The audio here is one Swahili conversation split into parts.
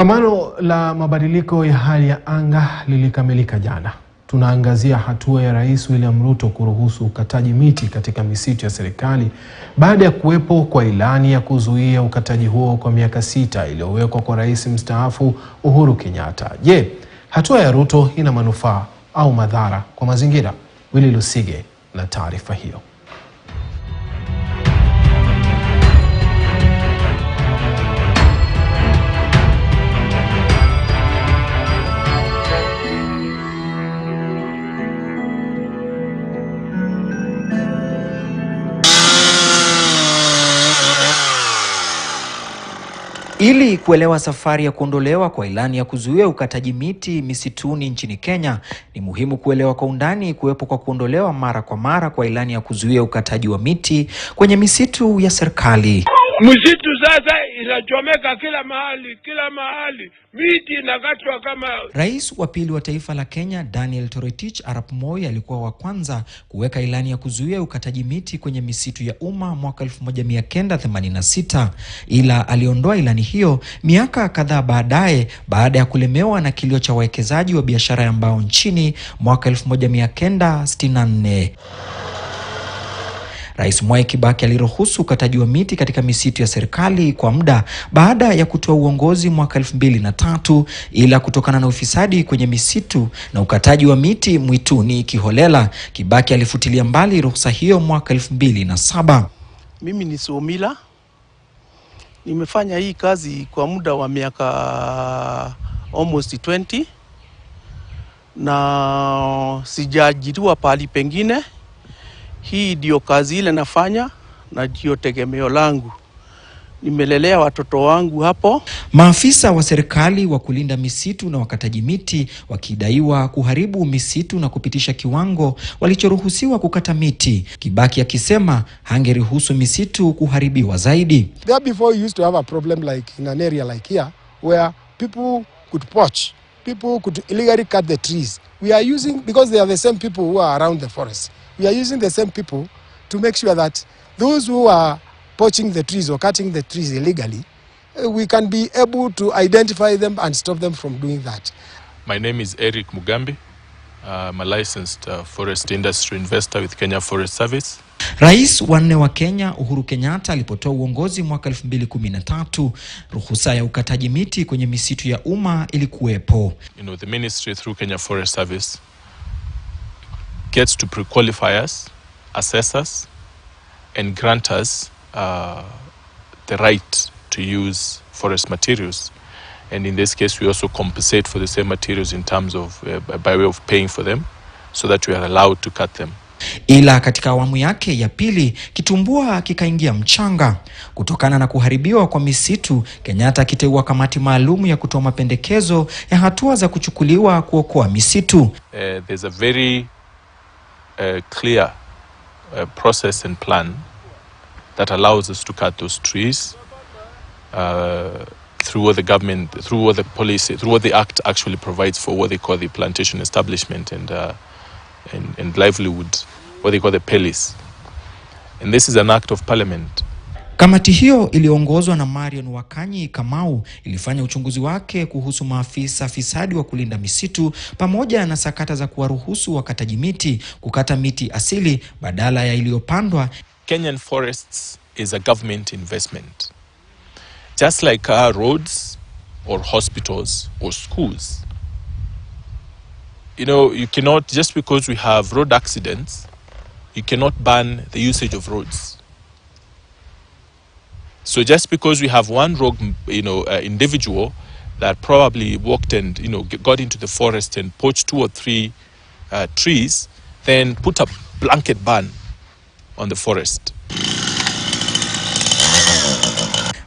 Kongamano la mabadiliko ya hali ya anga lilikamilika jana. Tunaangazia hatua ya Rais William Ruto kuruhusu ukataji miti katika misitu ya serikali baada ya kuwepo kwa ilani ya kuzuia ukataji huo kwa miaka 6 iliyowekwa kwa Rais mstaafu Uhuru Kenyatta. Je, hatua ya Ruto ina manufaa au madhara kwa mazingira? Willy Lusige na taarifa hiyo. Ili kuelewa safari ya kuondolewa kwa ilani ya kuzuia ukataji miti misituni nchini Kenya, ni muhimu kuelewa kwa undani kuwepo kwa kuondolewa mara kwa mara kwa ilani ya kuzuia ukataji wa miti kwenye misitu ya serikali. Msitu sasa inachomeka kila mahali, miti inakatwa kama... Rais wa pili wa taifa la Kenya, Daniel Toroitich arap Moi, alikuwa wa kwanza kuweka ilani ya kuzuia ukataji miti kwenye misitu ya umma mwaka 1986, ila aliondoa ilani hiyo miaka kadhaa baadaye baada ya kulemewa na kilio cha wawekezaji wa biashara ya mbao nchini mwaka 1964. Rais Mwai Kibaki aliruhusu ukataji wa miti katika misitu ya serikali kwa muda baada ya kutoa uongozi mwaka 2003, ila kutokana na ufisadi kwenye misitu na ukataji wa miti mwituni kiholela, Kibaki alifutilia mbali ruhusa hiyo mwaka 2007. Mimi ni Somila. Nimefanya hii kazi kwa muda wa miaka almost 20 na sijaajiriwa pahali pengine. Hii ndio kazi ile nafanya na ndio tegemeo langu. Nimelelea watoto wangu hapo. Maafisa wa serikali wa kulinda misitu na wakataji miti wakidaiwa kuharibu misitu na kupitisha kiwango walichoruhusiwa kukata miti, Kibaki akisema hangeruhusu misitu kuharibiwa zaidi. There before you used to have a problem like in an area like here where people could poach, people could illegally cut the trees. We are using, because they are the same people who are around the forest, we are using the same people to make sure that those who are poaching the trees or cutting the trees illegally, we can be able to identify them and stop them from doing that. My name is Eric Mugambi. I'm a licensed forest industry investor with Kenya Forest Service. Rais wa 4 wa Kenya, Uhuru Kenyatta, alipotoa uongozi mwaka 2013, ruhusa ya ukataji miti kwenye misitu ya umma ilikuwepo. The ministry through Kenya Forest Service gets to pre-qualify us, assess us, and grant us the right to use forest materials. And in this case, we also compensate for the same materials in terms of by way of paying for them, so that we are allowed to cut them. Ila katika awamu yake ya pili, kitumbua kikaingia mchanga. Kutokana na kuharibiwa kwa misitu, Kenyatta akiteua kamati maalum ya kutoa mapendekezo ya hatua za kuchukuliwa kuokoa misitu. There's a very clear process and plan that allows us to cut those trees through what the government, through what the policy, through what the act actually provides for what they call the plantation establishment and livelihood, what they call the PELIS. And this is an act of parliament. Kamati hiyo iliongozwa na Marion Wakanyi Kamau ilifanya uchunguzi wake kuhusu maafisa fisadi wa kulinda misitu pamoja na sakata za kuwaruhusu wakataji miti kukata miti asili badala ya iliyopandwa. Kenyan forests is a government investment. Just like our roads or hospitals or schools. You cannot, just because we have road accidents, you cannot ban the usage of roads. So just because we have one rogue, individual that probably walked and, got into the forest and poached 2 or 3 trees, then put a blanket ban on the forest.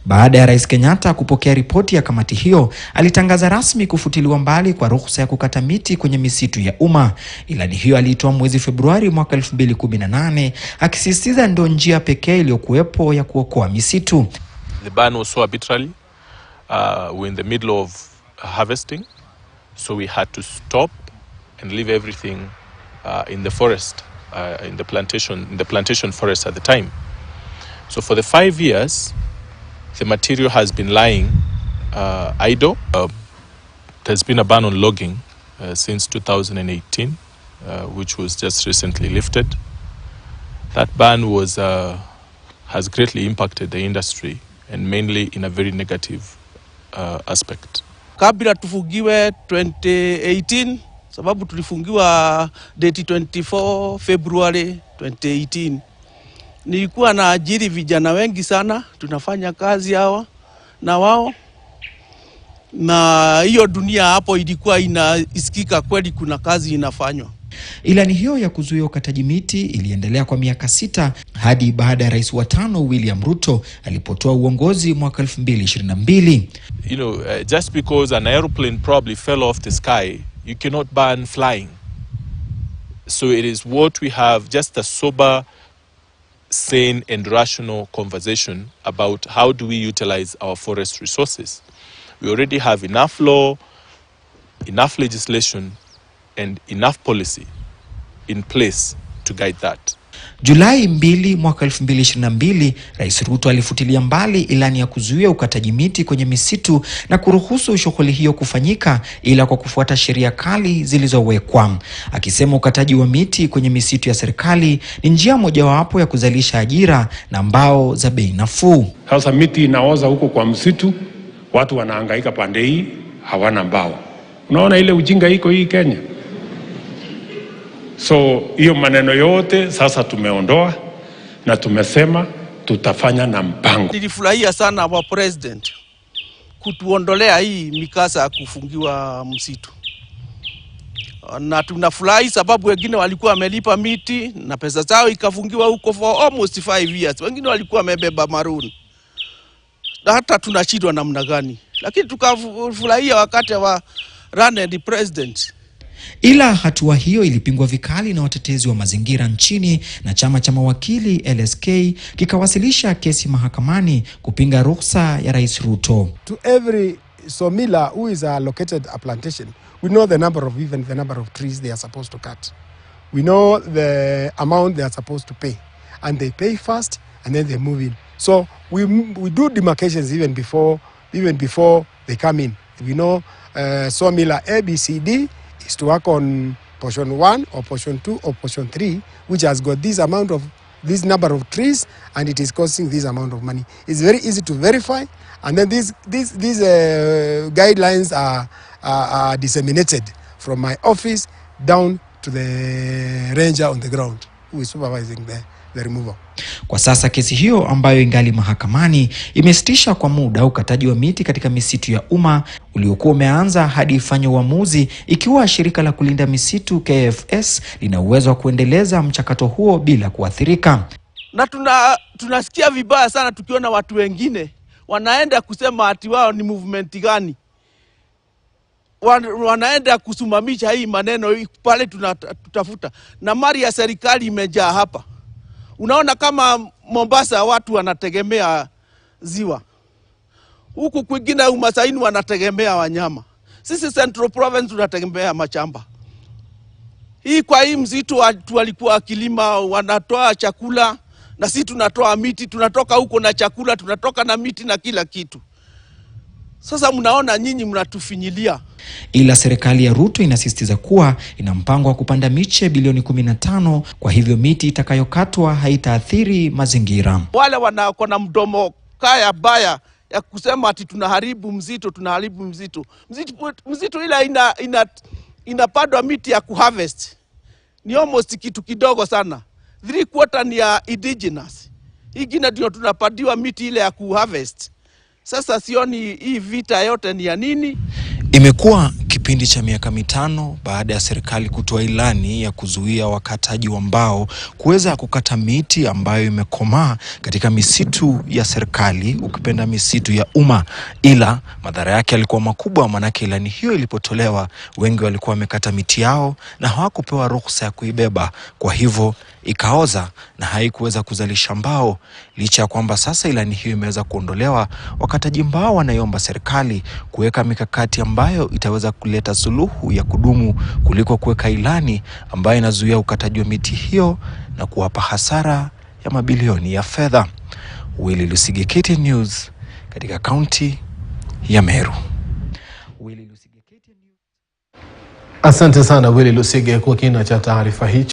Baada ya Rais Kenyatta kupokea ripoti ya kamati hiyo, alitangaza rasmi kufutiliwa mbali kwa ruhusa ya kukata miti kwenye misitu ya umma. Ilani hiyo aliitoa mwezi Februari mwaka 2018, akisisitiza ndio njia pekee iliyokuwepo ya kuokoa misitu. The ban was so arbitrary. We're in the middle of harvesting, so we had to stop and leave everything in the forest, in the plantation forest at the time. So for the 5 years, the material has been lying idle. There's been a ban on logging since 2018, which was just recently lifted. That ban has greatly impacted the industry, and mainly in a very negative aspect. Kabla tufungiwe 2018, sababu tulifungiwa date 24 February 2018. Nilikuwa na ajiri vijana wengi sana, tunafanya kazi hawa na wao. Na hiyo dunia hapo ilikuwa inaisikika kweli kuna kazi inafanywa. Ilani hiyo ya kuzuia ukataji miti iliendelea kwa miaka 6 hadi baada ya rais wa 5 William Ruto alipotoa uongozi mwaka 2022. You know, just because an aeroplane probably fell off the sky, you cannot ban flying. So it is what we have, just a sober, sane and rational conversation about how do we utilize our forest resources. We already have enough law, enough legislation and enough policy in place to guide that. Julai 2 mwaka 2022, Rais Ruto alifutilia mbali ilani ya kuzuia ukataji miti kwenye misitu na kuruhusu shughuli hiyo kufanyika ila kwa kufuata sheria kali zilizowekwa. Akisema ukataji wa miti kwenye misitu ya serikali ni njia mojawapo ya kuzalisha ajira na mbao za bei nafuu. Sasa miti inaoza huko kwa msitu, watu wanahangaika pande hii, hawana mbao. Unaona ile ujinga iko hii Kenya. So hiyo maneno yote sasa tumeondoa na tumesema tutafanya na mpango. Nilifurahia sana wa president kutuondolea hii mikasa ya kufungiwa msitu. Na tunafurahi sababu wengine walikuwa wamelipa miti na pesa zao ikafungiwa huko for almost 5 years. Wengine walikuwa wamebeba maroon. Na hata tunashindwa namna gani. Lakini tukafurahia wakati wa run and president. Ila hatua hiyo ilipingwa vikali na watetezi wa mazingira nchini na chama cha mawakili LSK kikawasilisha kesi mahakamani kupinga ruhusa ya Rais Ruto. To every sawmiller who is allocated a plantation, we know the number of trees they are supposed to cut. We know the amount they are supposed to pay, and they pay first and then they move in. So we do demarcations even before they come in. We know sawmiller ABCD is to work on portion 1 or portion 2 or portion 3, which has got this number of trees and it is costing this amount of money. It's very easy to verify, and then these guidelines are disseminated from my office down to the ranger on the ground who is supervising the removal. Kwa sasa kesi hiyo ambayo ingali mahakamani imesitisha kwa muda ukataji wa miti katika misitu ya umma uliokuwa umeanza hadi ifanye uamuzi ikiwa shirika la kulinda misitu KFS lina uwezo wa kuendeleza mchakato huo bila kuathirika. Na tunasikia vibaya sana tukiona watu wengine wanaenda kusema ati wao ni movement gani. Wanaenda kusimamisha hii maneno pale tutafuta. Na mali ya serikali imejaa hapa. Unaona kama Mombasa watu wanategemea ziwa. Huku kwingine Umasaini wanategemea wanyama. Sisi Central Province tunategemea machamba. Kwa hii msitu watu walikuwa kilima wanatoa chakula na sisi tunatoa miti, tunatoka huko na chakula, tunatoka na miti na kila kitu. Sasa mnaona nyinyi mnatufinyilia. Ila serikali ya Ruto inasisitiza kuwa ina mpango wa kupanda miche bilioni 15, kwa hivyo miti itakayokatwa haitaathiri mazingira. Wale wako na mdomo kaya baya ya kusema ati tunaharibu msitu. Msitu ila inapandwa miti ya kuharvest. Ni almost kitu kidogo sana. 3/4 ni ya indigenous. Ingine ndio tunapandiwa miti ile ya kuharvest. Sasa sioni hii vita yote ni ya nini? Imekuwa kipindi cha miaka 5 baada ya serikali kutoa ilani ya kuzuia wakataji wa mbao kuweza kukata miti ambayo imekomaa katika misitu ya serikali, ukipenda misitu ya umma. Ila madhara yake yalikuwa makubwa, manake ilani hiyo ilipotolewa wengi walikuwa wamekata miti yao na hawakupewa ruhusa ya kuibeba, kwa hivyo ikaoza na haikuweza kuzalisha mbao. Licha ya kwamba sasa ilani hiyo imeweza kuondolewa, wakataji mbao wanaiomba serikali kuweka mikakati ambayo itaweza kuleta suluhu ya kudumu kuliko kuweka ilani ambayo inazuia ukataji wa miti hiyo na kuwapa hasara ya mabilioni ya fedha. Willy Lusige, KTN News, katika kaunti ya Meru. Asante sana Willy Lusige kwa kina cha taarifa hicho.